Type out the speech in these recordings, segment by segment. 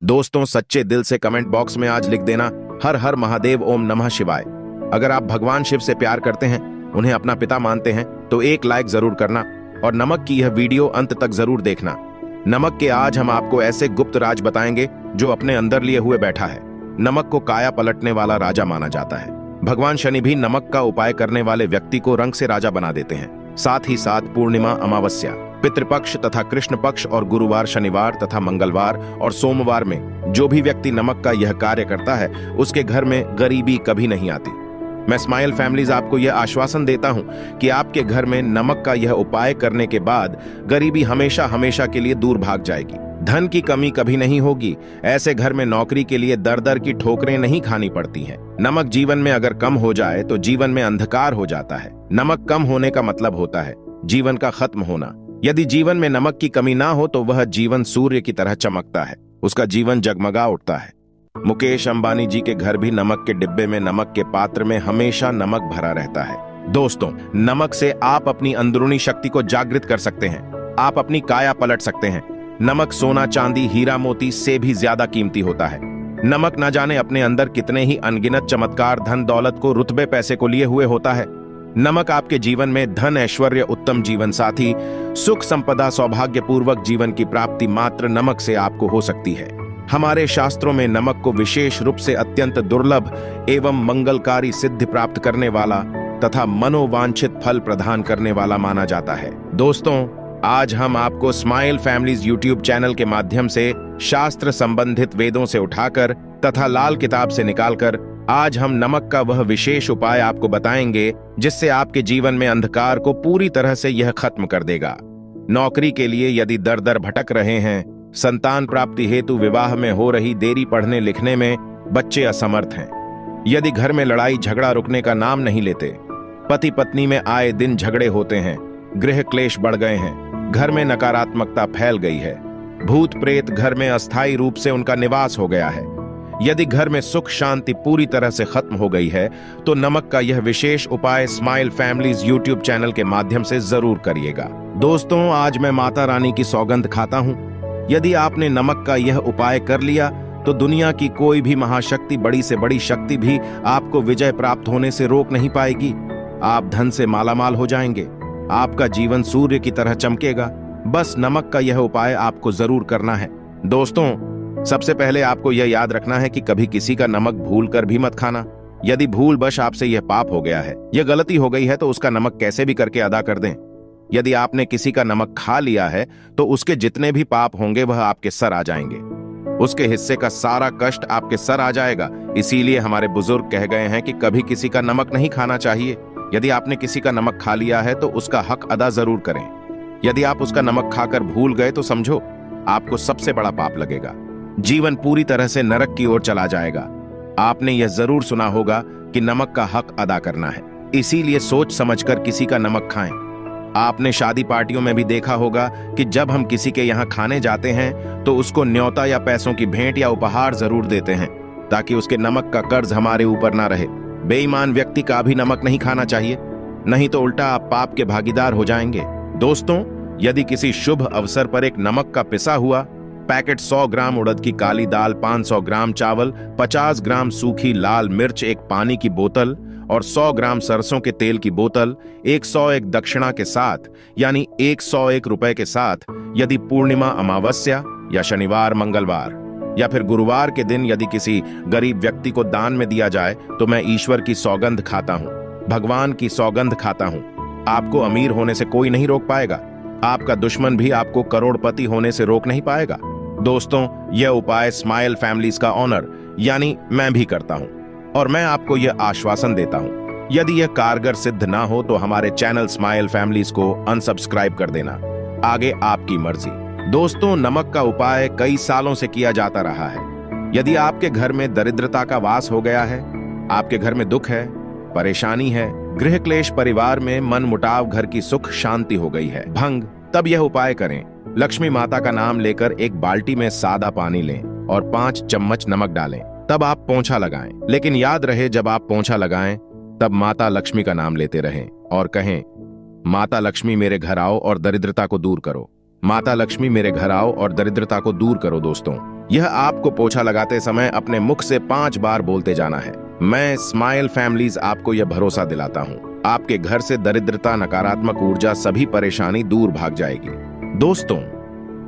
दोस्तों, सच्चे दिल से कमेंट बॉक्स में आज लिख देना, हर हर महादेव, ओम नमः शिवाय। अगर आप भगवान शिव से प्यार करते हैं, उन्हें अपना पिता मानते हैं, तो एक लाइक जरूर करना और नमक की यह वीडियो अंत तक जरूर देखना। नमक के आज हम आपको ऐसे गुप्त राज बताएंगे जो अपने अंदर लिए हुए बैठा है। नमक को काया पलटने वाला राजा माना जाता है। भगवान शनि भी नमक का उपाय करने वाले व्यक्ति को रंग से राजा बना देते हैं। साथ ही साथ पूर्णिमा, अमावस्या, पितृपक्ष तथा कृष्ण पक्ष और गुरुवार, शनिवार तथा मंगलवार और सोमवार में जो भी व्यक्ति नमक का यह कार्य करता है, उसके घर में गरीबी कभी नहीं आती। मैं स्माइल फैमिलीज आपको यह आश्वासन देता हूं कि आपके घर में नमक का यह उपाय करने के बाद गरीबी हमेशा हमेशा के लिए दूर भाग जाएगी। धन की कमी कभी नहीं होगी। ऐसे घर में नौकरी के लिए दर दर की ठोकरें नहीं खानी पड़ती हैं। नमक जीवन में अगर कम हो जाए तो जीवन में अंधकार हो जाता है। नमक कम होने का मतलब होता है जीवन का खत्म होना। यदि जीवन में नमक की कमी ना हो तो वह जीवन सूर्य की तरह चमकता है, उसका जीवन जगमगा उठता है। मुकेश अंबानी जी के घर भी नमक के डिब्बे में, नमक के पात्र में हमेशा नमक भरा रहता है। दोस्तों, नमक से आप अपनी अंदरूनी शक्ति को जागृत कर सकते हैं। आप अपनी काया पलट सकते हैं। नमक सोना, चांदी, हीरा मोती से भी ज्यादा कीमती होता है। नमक न जाने अपने अंदर कितने ही अनगिनत चमत्कार, धन दौलत को, रुतबे पैसे को लिए हुए होता है। नमक आपके जीवन में धन, ऐश्वर्य, उत्तम जीवन साथी, सुख, संपदा, सौभाग्यपूर्वक जीवन की प्राप्ति मात्र नमक से आपको हो सकती है। हमारे शास्त्रों में नमक को विशेष रूप से अत्यंत दुर्लभ एवं मंगलकारी सिद्धि प्राप्त करने वाला तथा मनोवांछित फल प्रदान करने वाला माना जाता है। दोस्तों, आज हम आपको स्माइल फैमिलीज यूट्यूब चैनल के माध्यम से शास्त्र संबंधित वेदों से उठाकर तथा लाल किताब से निकालकर आज हम नमक का वह विशेष उपाय आपको बताएंगे जिससे आपके जीवन में अंधकार को पूरी तरह से यह खत्म कर देगा। नौकरी के लिए यदि दर दर भटक रहे हैं, संतान प्राप्ति हेतु विवाह में हो रही देरी, पढ़ने लिखने में बच्चे असमर्थ हैं, यदि घर में लड़ाई झगड़ा रुकने का नाम नहीं लेते, पति पत्नी में आए दिन झगड़े होते हैं, गृह क्लेश बढ़ गए हैं, घर में नकारात्मकता फैल गई है, भूत प्रेत घर में अस्थायी रूप से उनका निवास हो गया है, यदि घर में सुख शांति पूरी तरह से खत्म हो गई है, तो नमक का यह विशेष उपाय स्माइल फैमिलीज यूट्यूब चैनल के माध्यम से जरूर करिएगा। दोस्तों, आज मैं माता रानी की सौगंध खाता हूं, यदि आपने नमक का यह उपाय कर लिया तो दुनिया की कोई भी महाशक्ति, बड़ी से बड़ी शक्ति भी आपको विजय प्राप्त होने से रोक नहीं पाएगी। आप धन से मालामाल हो जाएंगे। आपका जीवन सूर्य की तरह चमकेगा। बस नमक का यह उपाय आपको जरूर करना है। दोस्तों, सबसे पहले आपको यह याद रखना है कि कभी किसी का नमक भूल कर भी मत खाना। यदि भूलवश आपसे यह पाप हो गया है, यह गलती हो गई है, तो उसका नमक कैसे भी करके अदा कर दें। यदि आपने किसी का नमक खा लिया है तो उसके जितने भी पाप होंगे वह आपके सर आ जाएंगे। उसके हिस्से का सारा कष्ट आपके सर आ जाएगा। इसीलिए हमारे बुजुर्ग कह गए हैं कि कभी किसी का नमक नहीं खाना चाहिए। यदि आपने किसी का नमक खा लिया है तो उसका हक अदा जरूर करें। यदि आप उसका नमक खाकर भूल गए तो समझो आपको सबसे बड़ा पाप लगेगा। जीवन पूरी तरह से नरक की ओर चला जाएगा। आपने यह जरूर सुना होगा कि नमक का हक अदा करना है, इसीलिए सोच समझकर किसी का नमक खाएं। आपने शादी पार्टियों में भी देखा होगा कि जब हम किसी के यहाँ खाने जाते हैं तो उसको न्योता या पैसों की भेंट या उपहार जरूर देते हैं ताकि उसके नमक का कर्ज हमारे ऊपर ना रहे। बेईमान व्यक्ति का भी नमक नहीं खाना चाहिए, नहीं तो उल्टा आप पाप के भागीदार हो जाएंगे। दोस्तों, यदि किसी शुभ अवसर पर एक नमक का पिसा हुआ पैकेट, 100 ग्राम उड़द की काली दाल, 500 ग्राम चावल, 50 ग्राम सूखी लाल मिर्च, एक पानी की बोतल और 100 ग्राम सरसों के तेल की बोतल 101 दक्षिणा के साथ, यानी 101 रुपए के साथ, यदि पूर्णिमा, अमावस्या या शनिवार, मंगलवार या फिर गुरुवार के दिन यदि किसी गरीब व्यक्ति को दान में दिया जाए तो मैं ईश्वर की सौगंध खाता हूं, भगवान की सौगंध खाता हूं। आपको अमीर होने से कोई नहीं रोक पाएगा। आपका दुश्मन भी आपको करोड़पति होने से रोक नहीं पाएगा। दोस्तों, यह उपाय स्माइल फैमिलीज का ऑनर यानी मैं भी करता हूं और मैं आपको यह आश्वासन देता हूं, यदि यह कारगर सिद्ध ना हो तो हमारे चैनल स्माइल फैमिलीज को अनसब्सक्राइब कर देना। आगे आपकी मर्जी। दोस्तों, नमक का उपाय कई सालों से किया जाता रहा है। यदि आपके घर में दरिद्रता का वास हो गया है, आपके घर में दुख है, परेशानी है, गृह क्लेश, परिवार में मन मुटाव, घर की सुख शांति हो गई है भंग, तब यह उपाय करें। लक्ष्मी माता का नाम लेकर एक बाल्टी में सादा पानी लें और 5 चम्मच नमक डालें। तब आप पोंछा लगाएं। लेकिन याद रहे, जब आप पोंछा लगाएं तब माता लक्ष्मी का नाम लेते रहें और कहें, माता लक्ष्मी मेरे घर आओ और दरिद्रता को दूर करो। माता लक्ष्मी मेरे घर आओ और दरिद्रता को दूर करो। दोस्तों, यह आपको पोछा लगाते समय अपने मुख से 5 बार बोलते जाना है। मैं स्माइल फैमिलीज आपको यह भरोसा दिलाता हूँ, आपके घर से दरिद्रता, नकारात्मक ऊर्जा, सभी परेशानी दूर भाग जाएगी। दोस्तों,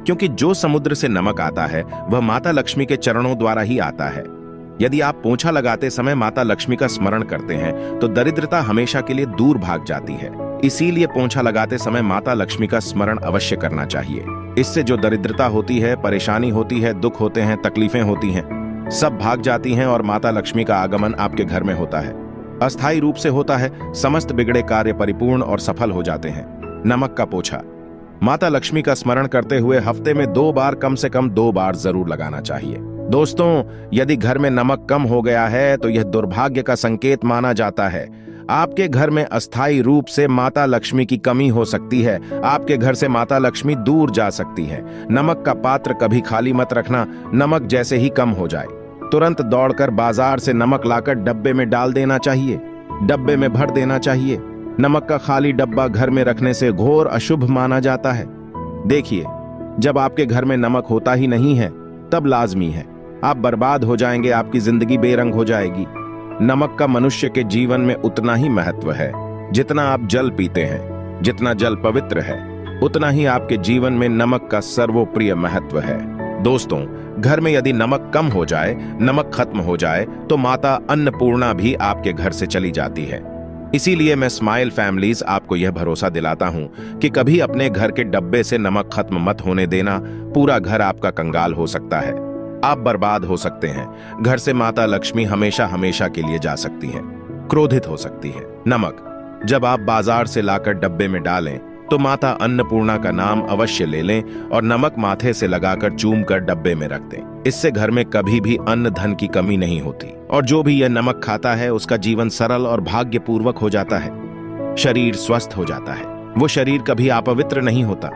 क्योंकि जो समुद्र से नमक आता है वह माता लक्ष्मी के चरणों द्वारा ही आता है। यदि आप पोछा लगाते समय माता लक्ष्मी का स्मरण करते हैं तो दरिद्रता हमेशा के लिए दूर भाग जाती है। इसीलिए पोछा लगाते समय माता लक्ष्मी का स्मरण अवश्य करना चाहिए। इससे जो दरिद्रता होती है, परेशानी होती है, दुख होते हैं, तकलीफें होती हैं, सब भाग जाती हैं और माता लक्ष्मी का आगमन आपके घर में होता है। अस्थायी रूप से होता है, समस्त बिगड़े कार्य परिपूर्ण और सफल हो जाते हैं। नमक का पोछा माता लक्ष्मी का स्मरण करते हुए हफ्ते में 2 बार, कम से कम 2 बार जरूर लगाना चाहिए। दोस्तों, यदि घर में नमक कम हो गया है तो यह दुर्भाग्य का संकेत माना जाता है। आपके घर में अस्थायी रूप से माता लक्ष्मी की कमी हो सकती है। आपके घर से माता लक्ष्मी दूर जा सकती है। नमक का पात्र कभी खाली मत रखना। नमक जैसे ही कम हो जाए तुरंत दौड़कर बाजार से नमक लाकर डब्बे में डाल देना चाहिए, डब्बे में भर देना चाहिए। नमक का खाली डब्बा घर में रखने से घोर अशुभ माना जाता है। देखिए, जब आपके घर में नमक होता ही नहीं है तब लाजमी है आप बर्बाद हो जाएंगे, आपकी जिंदगी बेरंग हो जाएगी। नमक का मनुष्य के जीवन में उतना ही महत्व है जितना आप जल पीते हैं। जितना जल पवित्र है उतना ही आपके जीवन में नमक का सर्वोप्रिय महत्व है। दोस्तों, घर में यदि नमक कम हो जाए, नमक खत्म हो जाए तो माता अन्नपूर्णा भी आपके घर से चली जाती है। इसीलिए मैं स्माइल फैमिलीज आपको यह भरोसा दिलाता हूं कि कभी अपने घर के डब्बे से नमक खत्म मत होने देना। पूरा घर आपका कंगाल हो सकता है, आप बर्बाद हो सकते हैं। घर से माता लक्ष्मी हमेशा हमेशा के लिए जा सकती है, क्रोधित हो सकती है। नमक जब आप बाजार से लाकर डब्बे में डालें तो माता अन्नपूर्णा का नाम अवश्य ले लें और नमक माथे से लगाकर चूम कर डब्बे में रख दें। इससे घर में कभी भी अन्न धन की कमी नहीं होती और जो भी यह नमक खाता है उसका जीवन सरल और भाग्यपूर्वक हो जाता है। शरीर स्वस्थ हो जाता है, वो शरीर कभी अपवित्र नहीं होता,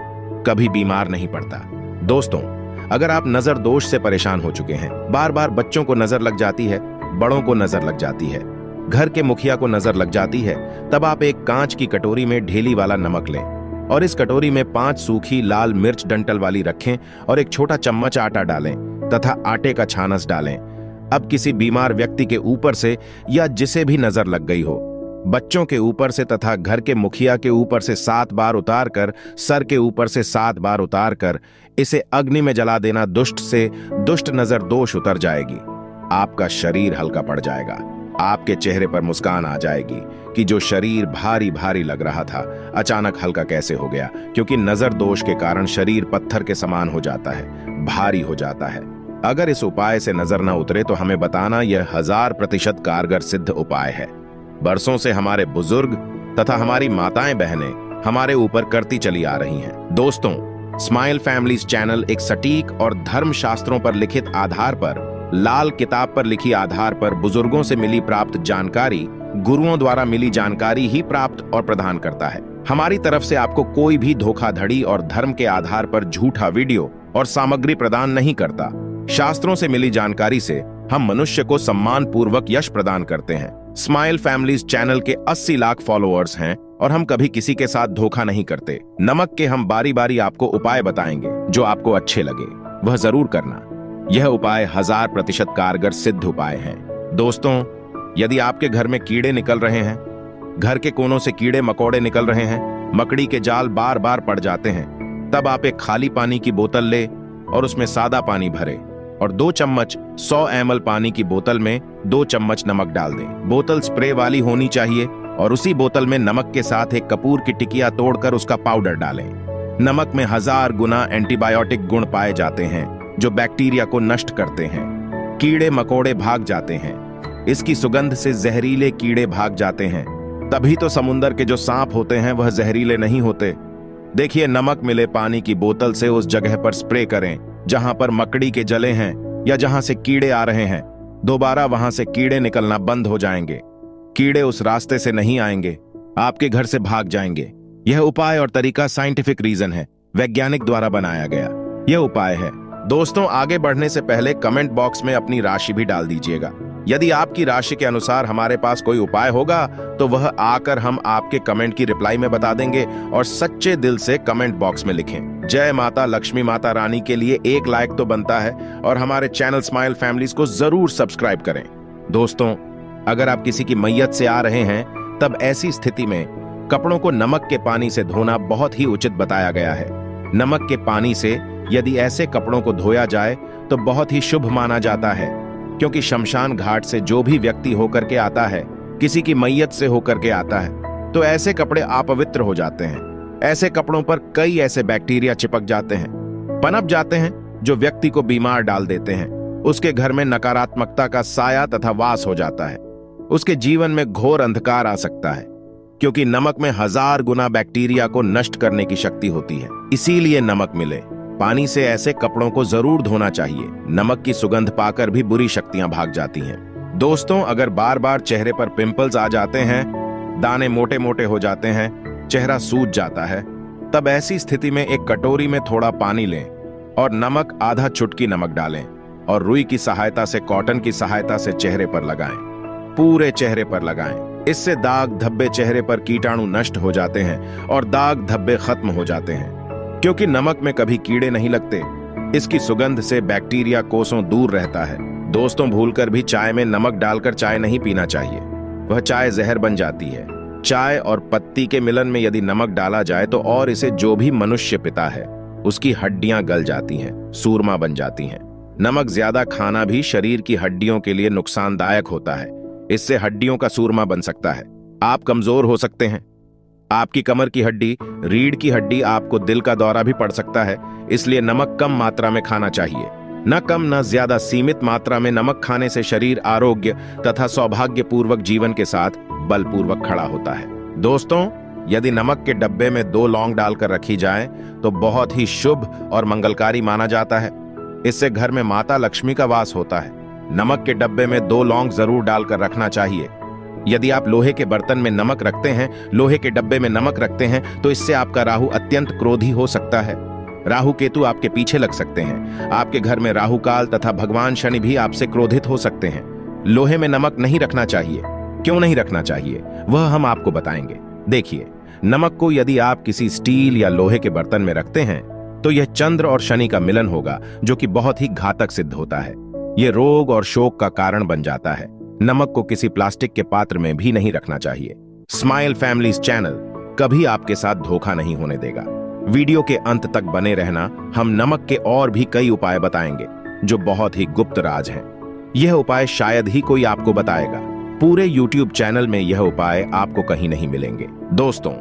कभी बीमार नहीं पड़ता। दोस्तों, अगर आप नजर दोष से परेशान हो चुके हैं, बार बार बच्चों को नजर लग जाती है, बड़ों को नजर लग जाती है, घर के मुखिया को नजर लग जाती है, तब आप एक कांच की कटोरी में ढेली वाला नमक लें और इस कटोरी में 5 सूखी लाल मिर्च डंठल वाली रखें और एक छोटा चम्मच आटा डालें तथा आटे का छानस डालें। अब किसी बीमार व्यक्ति के ऊपर से या जिसे भी नजर लग गई हो, बच्चों के ऊपर से तथा घर के मुखिया के ऊपर से 7 बार उतार कर, सर के ऊपर से 7 बार उतार कर इसे अग्नि में जला देना। दुष्ट से दुष्ट नजर दोष उतर जाएगी, आपका शरीर हल्का पड़ जाएगा, आपके चेहरे पर मुस्कान आ जाएगी कि जो शरीर भारी भारी लग रहा था अचानक हल्का कैसे हो गया। क्योंकि नजर दोष के कारण शरीर पत्थर के समान हो जाता है, भारी हो जाता है। अगर इस उपाय से नजर न उतरे तो हमें बताना, यह 1000% कारगर सिद्ध उपाय है। बरसों से हमारे बुजुर्ग तथा हमारी माताएं बहनें हमारे ऊपर करती चली आ रही हैं। दोस्तों, स्माइल फैमिलीज चैनल एक सटीक और धर्म शास्त्रों पर लिखित आधार पर, लाल किताब पर लिखी आधार पर बुजुर्गों से मिली प्राप्त जानकारी, गुरुओं द्वारा मिली जानकारी ही प्राप्त और प्रदान करता है। हमारी तरफ से आपको कोई भी धोखाधड़ी और धर्म के आधार पर झूठा वीडियो और सामग्री प्रदान नहीं करता। शास्त्रों से मिली जानकारी से हम मनुष्य को सम्मान पूर्वक यश प्रदान करते हैं। स्माइल फैमिलीज चैनल के 80 लाख फॉलोअर्स हैं और हम कभी किसी के साथ धोखा नहीं करते। नमक के हम बारी बारी आपको उपाय बताएंगे, जो आपको अच्छे लगे वह जरूर करना। यह उपाय 1000% कारगर सिद्ध उपाय हैं। दोस्तों, यदि आपके घर में कीड़े निकल रहे हैं, घर के कोनों से कीड़े मकोड़े निकल रहे हैं, मकड़ी के जाल बार बार पड़ जाते हैं, तब आप एक खाली पानी की बोतल ले और उसमें सादा पानी भरे और 2 चम्मच 100 ml पानी की बोतल में 2 चम्मच नमक डाल दें। बोतल स्प्रे वाली होनी चाहिए और उसी बोतल में नमक के साथ एक कपूर की टिकिया तोड़कर उसका पाउडर डालें। नमक में 1000 गुना एंटीबायोटिक गुण पाए जाते हैं जो बैक्टीरिया को नष्ट करते हैं। कीड़े मकोड़े भाग जाते हैं, इसकी सुगंध से जहरीले कीड़े भाग जाते हैं। तभी तो समुंदर के जो सांप होते हैं वह जहरीले नहीं होते। देखिए, नमक मिले पानी की बोतल से उस जगह पर स्प्रे करें जहां पर मकड़ी के जले हैं या जहां से कीड़े आ रहे हैं। दोबारा वहां से कीड़े निकलना बंद हो जाएंगे, कीड़े उस रास्ते से नहीं आएंगे, आपके घर से भाग जाएंगे। यह उपाय और तरीका साइंटिफिक रीजन है, वैज्ञानिक द्वारा बनाया गया यह उपाय है। दोस्तों, आगे बढ़ने से पहले कमेंट बॉक्स में अपनी राशि भी डाल दीजिएगा। यदि आपकी राशि के अनुसार हमारे पास कोई उपाय होगा तो वह आकर हम आपके कमेंट की रिप्लाई में बता देंगे। और सच्चे दिल से कमेंट बॉक्स में लिखें जय माता लक्ष्मी माता रानी के लिए एक लाइक तो बनता है, और हमारे चैनल स्माइल फैमिलीज को जरूर सब्सक्राइब करें। दोस्तों, अगर आप किसी की मैयत से आ रहे हैं तब ऐसी स्थिति में कपड़ों को नमक के पानी से धोना बहुत ही उचित बताया गया है। नमक के पानी से यदि ऐसे कपड़ों को धोया जाए तो बहुत ही शुभ माना जाता है, क्योंकि शमशान घाट से जो भी व्यक्ति होकर के आता है, किसी की मैयत से होकर के आता है, तो ऐसे कपड़े अपवित्र हो जाते हैं। ऐसे कपड़ों पर कई ऐसे बैक्टीरिया चिपक जाते हैं, पनप जाते हैं, जो व्यक्ति को बीमार डाल देते हैं। उसके घर में नकारात्मकता का साया तथा वास हो जाता है। उसके जीवन में घोर अंधकार आ सकता है, क्योंकि नमक में 1000 गुना बैक्टीरिया को नष्ट करने की शक्ति होती है। इसीलिए नमक मिले पानी से ऐसे कपड़ों को जरूर धोना चाहिए। नमक की सुगंध पाकर भी बुरी शक्तियां भाग जाती हैं। दोस्तों, अगर बार बार चेहरे पर पिंपल्स आ जाते हैं, दाने मोटे मोटे हो जाते हैं, चेहरा सूज जाता है, तब ऐसी स्थिति में एक कटोरी में थोड़ा पानी लें और नमक आधा चुटकी नमक डालें और रुई की सहायता से, कॉटन की सहायता से चेहरे पर लगाएं। पूरे चेहरे पर लगाएं। इससे दाग धब्बे, चेहरे पर कीटाणु नष्ट हो जाते हैं और दाग धब्बे खत्म हो जाते हैं। क्योंकि नमक में कभी कीड़े नहीं लगते, इसकी सुगंध से बैक्टीरिया कोसों दूर रहता है। दोस्तों, भूलकर भी चाय में नमक डालकर चाय नहीं पीना चाहिए, वह चाय जहर बन जाती है। चाय और पत्ती के मिलन में यदि नमक डाला जाए तो और इसे जो भी मनुष्य पीता है उसकी हड्डियां गल जाती हैं, सूरमा बन जाती हैं। नमक ज्यादा खाना भी शरीर की हड्डियों के लिए नुकसानदायक होता है। इससे हड्डियों का सूरमा बन सकता है, आप कमजोर हो सकते हैं। आपकी कमर की हड्डी, रीढ़ की हड्डी, आपको दिल का दौरा भी पड़ सकता है। इसलिए नमक कम मात्रा में खाना चाहिए, न कम न ज्यादा, सीमित मात्रा में नमक खाने से शरीर आरोग्य तथा सौभाग्यपूर्वक जीवन के साथ बलपूर्वक खड़ा होता है। दोस्तों, यदि नमक के डब्बे में 2 लौंग डालकर रखी जाए तो बहुत ही शुभ और मंगलकारी माना जाता है। इससे घर में माता लक्ष्मी का वास होता है। नमक के डब्बे में 2 लौंग जरूर डालकर रखना चाहिए। यदि आप लोहे के बर्तन में नमक रखते हैं, लोहे के डब्बे में नमक रखते हैं, तो इससे आपका राहु अत्यंत क्रोधी हो सकता है। राहु केतु आपके पीछे लग सकते हैं। आपके घर में राहु काल तथा भगवान शनि भी आपसे क्रोधित हो सकते हैं। लोहे में नमक नहीं रखना चाहिए। क्यों नहीं रखना चाहिए, वह हम आपको बताएंगे। देखिए, नमक को यदि आप किसी स्टील या लोहे के बर्तन में रखते हैं तो यह चंद्र और शनि का मिलन होगा, जो कि बहुत ही घातक सिद्ध होता है। यह रोग और शोक का कारण बन जाता है। नमक को किसी प्लास्टिक के पात्र में भी नहीं रखना चाहिए। स्माइल फैमिलीज चैनल कभी आपके साथ धोखा नहीं होने देगा। वीडियो के अंत तक बने रहना, हम नमक के और भी कई उपाय बताएंगे जो बहुत ही गुप्त राज हैं। यह उपाय शायद ही कोई आपको बताएगा। पूरे YouTube चैनल में यह उपाय आपको कहीं नहीं मिलेंगे। दोस्तों,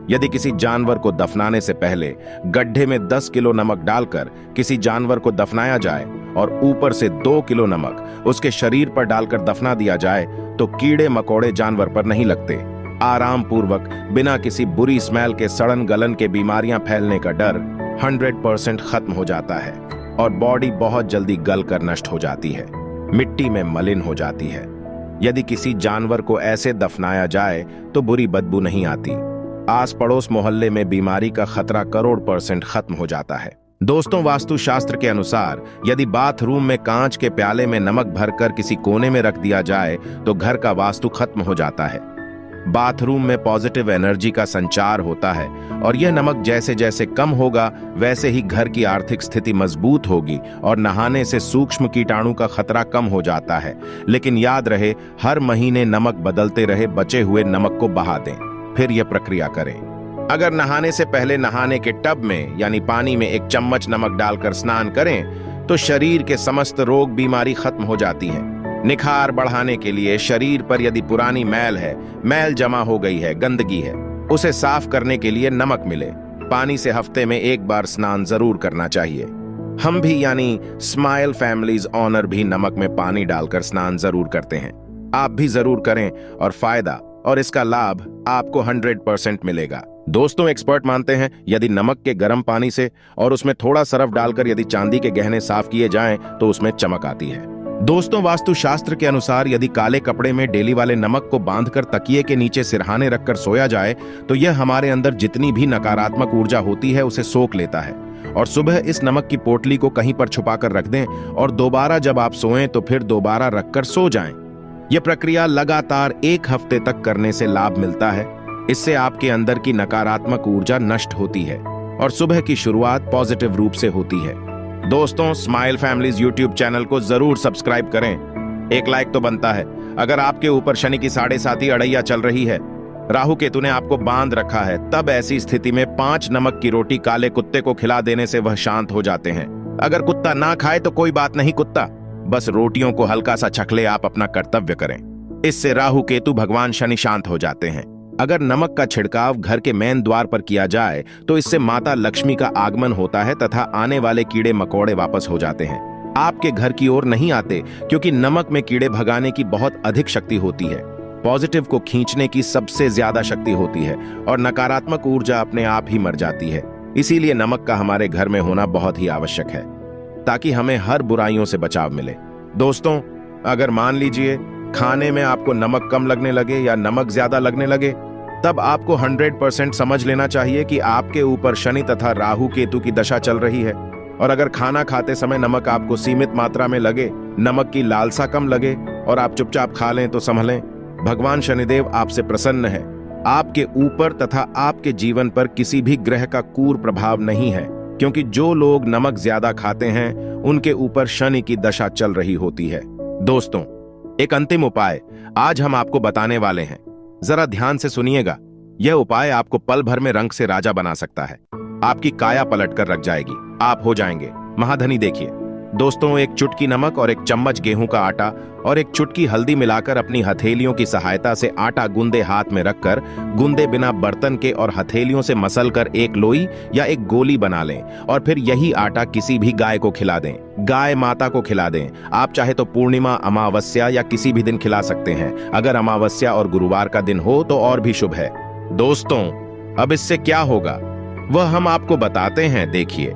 यदि किसी जानवर को दफनाने से पहले गड्ढे में 10 किलो नमक डालकर किसी जानवर को दफनाया जाए और ऊपर से 2 किलो नमक उसके शरीर पर डालकर दफना दिया जाए तो कीड़े मकोड़े जानवर पर नहीं लगते। आराम पूर्वक, बिना किसी बुरी स्मेल के, सड़न गलन के, बीमारियां फैलने का डर 100% खत्म हो जाता है और बॉडी बहुत जल्दी गल कर नष्ट हो जाती है, मिट्टी में मलिन हो जाती है। यदि किसी जानवर को ऐसे दफनाया जाए तो बुरी बदबू नहीं आती। आस पड़ोस मोहल्ले में बीमारी का खतरा 100% खत्म हो जाता है। दोस्तों, वास्तुशास्त्र के अनुसार यदि बाथरूम में कांच के प्याले में नमक भरकर किसी कोने में रख दिया जाए तो घर का वास्तु खत्म हो जाता है। बाथरूम में पॉजिटिव एनर्जी का संचार होता है और यह नमक जैसे जैसे कम होगा वैसे ही घर की आर्थिक स्थिति मजबूत होगी और नहाने से सूक्ष्म कीटाणु का खतरा कम हो जाता है। लेकिन याद रहे, हर महीने नमक बदलते रहे, बचे हुए नमक को बहा दें, फिर यह प्रक्रिया करें। अगर नहाने से पहले नहाने के टब में यानी पानी में 1 चम्मच नमक डालकर स्नान करें तो शरीर के समस्त रोग बीमारी खत्म हो जाती हैं। निखार बढ़ाने के लिए शरीर पर यदि पुरानी मैल है, मैल जमा हो गई है, गंदगी है, उसे साफ करने के लिए नमक मिले। पानी से हफ्ते में 1 बार स्नान जरूर करना चाहिए। हम भी यानी स्माइल फैमिलीज ऑनर भी नमक में पानी डालकर स्नान जरूर करते हैं। आप भी जरूर करें और फायदा और इसका लाभ आपको 100% मिलेगा। दोस्तों, एक्सपर्ट मानते हैं यदि नमक के गर्म पानी से और उसमें थोड़ा सरफ डालकर यदि चांदी के गहने साफ किए जाएं तो उसमें चमक आती है। दोस्तों, वास्तुशास्त्र के अनुसार यदि काले कपड़े में डेली वाले नमक को बांधकर तकिए के नीचे सिरहाने रखकर सोया जाए तो यह हमारे अंदर जितनी भी नकारात्मक ऊर्जा होती है उसे सोख लेता है। और सुबह इस नमक की पोटली को कहीं पर छुपाकर रख दें और दोबारा जब आप सोएं तो फिर दोबारा रखकर सो जाएं। यह प्रक्रिया लगातार 1 हफ्ते तक करने से लाभ मिलता है। इससे आपके अंदर की नकारात्मक ऊर्जा नष्ट होती है और सुबह की शुरुआत पॉजिटिव रूप से होती है। दोस्तों, स्माइल फैमिलीज यूट्यूब चैनल को जरूर सब्सक्राइब करें। एक लाइक तो बनता है। अगर आपके ऊपर शनि की 7.5 अड़ैया चल रही है, राहु केतु ने आपको बांध रखा है, तब ऐसी स्थिति में 5 नमक की रोटी काले कुत्ते को खिला देने से वह शांत हो जाते हैं। अगर कुत्ता ना खाए तो कोई बात नहीं, कुत्ता बस रोटियों को हल्का सा छकले, आप अपना कर्तव्य करें। इससे राहु केतु भगवान शनि शांत हो जाते हैं। अगर नमक का छिड़काव घर के मेन द्वार पर किया जाए तो इससे माता लक्ष्मी का आगमन होता है तथा आने वाले कीड़े मकोड़े वापस हो जाते हैं, आपके घर की ओर नहीं आते, क्योंकि नमक में कीड़े भगाने की बहुत अधिक शक्ति होती है। पॉजिटिव को खींचने की सबसे ज्यादा शक्ति होती है और नकारात्मक ऊर्जा अपने आप ही मर जाती है। इसीलिए नमक का हमारे घर में होना बहुत ही आवश्यक है, ताकि हमें हर बुराइयों से बचाव मिले। दोस्तों, अगर मान लीजिए खाने में आपको नमक कम लगने लगे या नमक ज्यादा लगने लगे, तब आपको 100% समझ लेना चाहिए कि आपके ऊपर शनि तथा राहु केतु की दशा चल रही है। और अगर खाना खाते समय नमक आपको सीमित मात्रा में लगे, नमक की लालसा कम लगे और आप चुपचाप खा लें, तो संभलें, भगवान शनिदेव आपसे प्रसन्न है। आपके ऊपर तथा आपके जीवन पर किसी भी ग्रह का क्रूर प्रभाव नहीं है, क्योंकि जो लोग नमक ज्यादा खाते हैं उनके ऊपर शनि की दशा चल रही होती है। दोस्तों, एक अंतिम उपाय आज हम आपको बताने वाले हैं, जरा ध्यान से सुनिएगा। यह उपाय आपको पल भर में रंग से राजा बना सकता है। आपकी काया पलट कर रख जाएगी, आप हो जाएंगे महाधनी। देखिए दोस्तों, एक चुटकी नमक और 1 चम्मच गेहूं का आटा और 1 चुटकी हल्दी मिलाकर अपनी हथेलियों की सहायता से आटा गूंदे हाथ में रखकर गूंदे बिना बर्तन के और हथेलियों से मसलकर एक लोई या एक गोली बना लें और फिर यही आटा किसी भी गाय को खिला दें। गाय माता को खिला दें। आप चाहे तो पूर्णिमा, अमावस्या या किसी भी दिन खिला सकते हैं। अगर अमावस्या और गुरुवार का दिन हो तो और भी शुभ है। दोस्तों, अब इससे क्या होगा वह हम आपको बताते हैं। देखिए,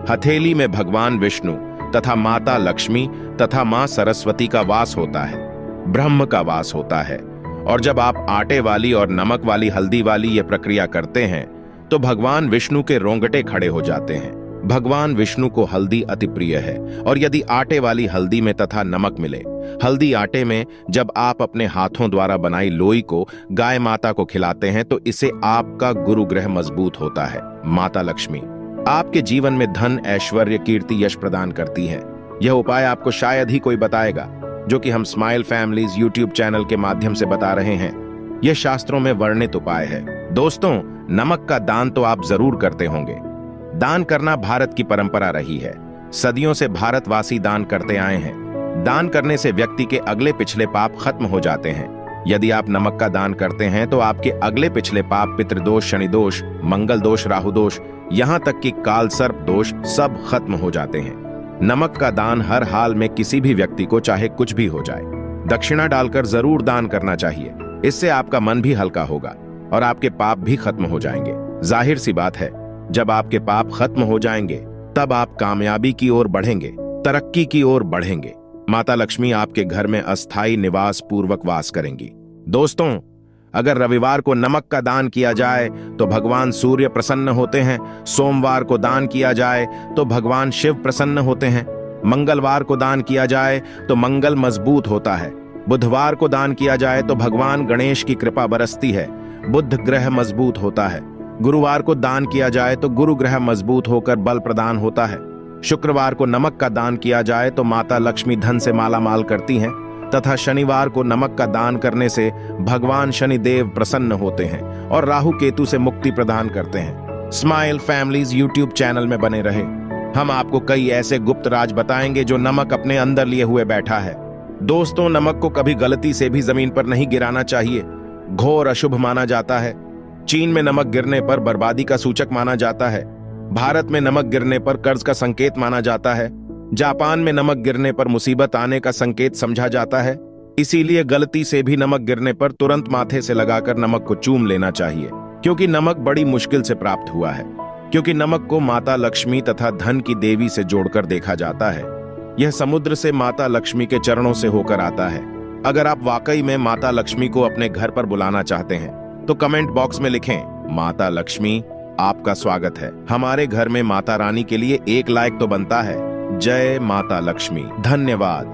हथेली में भगवान विष्णु तथा माता लक्ष्मी तथा मां सरस्वती का वास होता है, ब्रह्म का वास होता है। और जब आप आटे वाली और नमक वाली हल्दी वाली ये प्रक्रिया करते हैं तो भगवान विष्णु के रोंगटे खड़े हो जाते हैं। भगवान विष्णु को हल्दी अति प्रिय है और यदि आटे वाली हल्दी में तथा नमक मिले, हल्दी आटे में, जब आप अपने हाथों द्वारा बनाई लोई को गाय माता को खिलाते हैं तो इससे आपका गुरु ग्रह मजबूत होता है। माता लक्ष्मी आपके जीवन में धन, ऐश्वर्य, कीर्ति, यश प्रदान करती है। यह उपाय आपको शायद ही कोई बताएगा, जो कि हम स्माइल फैमिलीज यूट्यूब चैनल के माध्यम से बता रहे हैं। यह शास्त्रों में वर्णित उपाय है। दोस्तों, नमक का दान तो आप जरूर करते होंगे। दान करना भारत की परंपरा रही है। सदियों से भारतवासी दान करते आए हैं। दान करने से व्यक्ति के अगले पिछले पाप खत्म हो जाते हैं। यदि आप नमक का दान करते हैं तो आपके अगले पिछले पाप, पितृदोष, शनि दोष, मंगल दोष, राहु दोष, यहाँ तक कि काल सर्प दोष सब खत्म हो जाते हैं। नमक का दान हर हाल में किसी भी व्यक्ति को, चाहे कुछ भी हो जाए, दक्षिणा डालकर जरूर दान करना चाहिए। इससे आपका मन भी हल्का होगा और आपके पाप भी खत्म हो जाएंगे। जाहिर सी बात है, जब आपके पाप खत्म हो जाएंगे तब आप कामयाबी की ओर बढ़ेंगे, तरक्की की ओर बढ़ेंगे। माता लक्ष्मी आपके घर में अस्थायी निवास पूर्वक वास करेंगी। दोस्तों, अगर रविवार को नमक का दान किया जाए तो भगवान सूर्य प्रसन्न होते हैं। सोमवार को दान किया जाए तो भगवान शिव प्रसन्न होते हैं। मंगलवार को दान किया जाए तो मंगल मजबूत होता है। बुधवार को दान किया जाए तो भगवान गणेश की कृपा बरसती है, बुध ग्रह मजबूत होता है। गुरुवार को दान किया जाए तो गुरु ग्रह मजबूत होकर बल प्रदान होता है। शुक्रवार को नमक का दान किया जाए तो माता लक्ष्मी धन से मालामाल करती हैं तथा शनिवार को नमक का दान करने से भगवान शनिदेव प्रसन्न होते हैं और राहु केतु से मुक्ति प्रदान करते हैं। स्माइल फैमिलीज यूट्यूब चैनल में बने रहे। हम आपको कई ऐसे गुप्त राज बताएंगे जो नमक अपने अंदर लिए हुए बैठा है। दोस्तों, नमक को कभी गलती से भी जमीन पर नहीं गिराना चाहिए। घोर अशुभ माना जाता है। चीन में नमक गिरने पर बर्बादी का सूचक माना जाता है। भारत में नमक गिरने पर कर्ज का संकेत माना जाता है। जापान में नमक गिरने पर मुसीबत आने का संकेत समझा जाता है। इसीलिए गलती से भी नमक गिरने पर तुरंत माथे से लगाकर नमक को चूम लेना चाहिए, क्योंकि नमक बड़ी मुश्किल से प्राप्त हुआ है। क्योंकि नमक को माता लक्ष्मी तथा धन की देवी से जोड़कर देखा जाता है। यह समुद्र से माता लक्ष्मी के चरणों से होकर आता है। अगर आप वाकई में माता लक्ष्मी को अपने घर पर बुलाना चाहते हैं तो कमेंट बॉक्स में लिखें, माता लक्ष्मी आपका स्वागत है। हमारे घर में माता रानी के लिए एक लाइक तो बनता है। जय माता लक्ष्मी। धन्यवाद।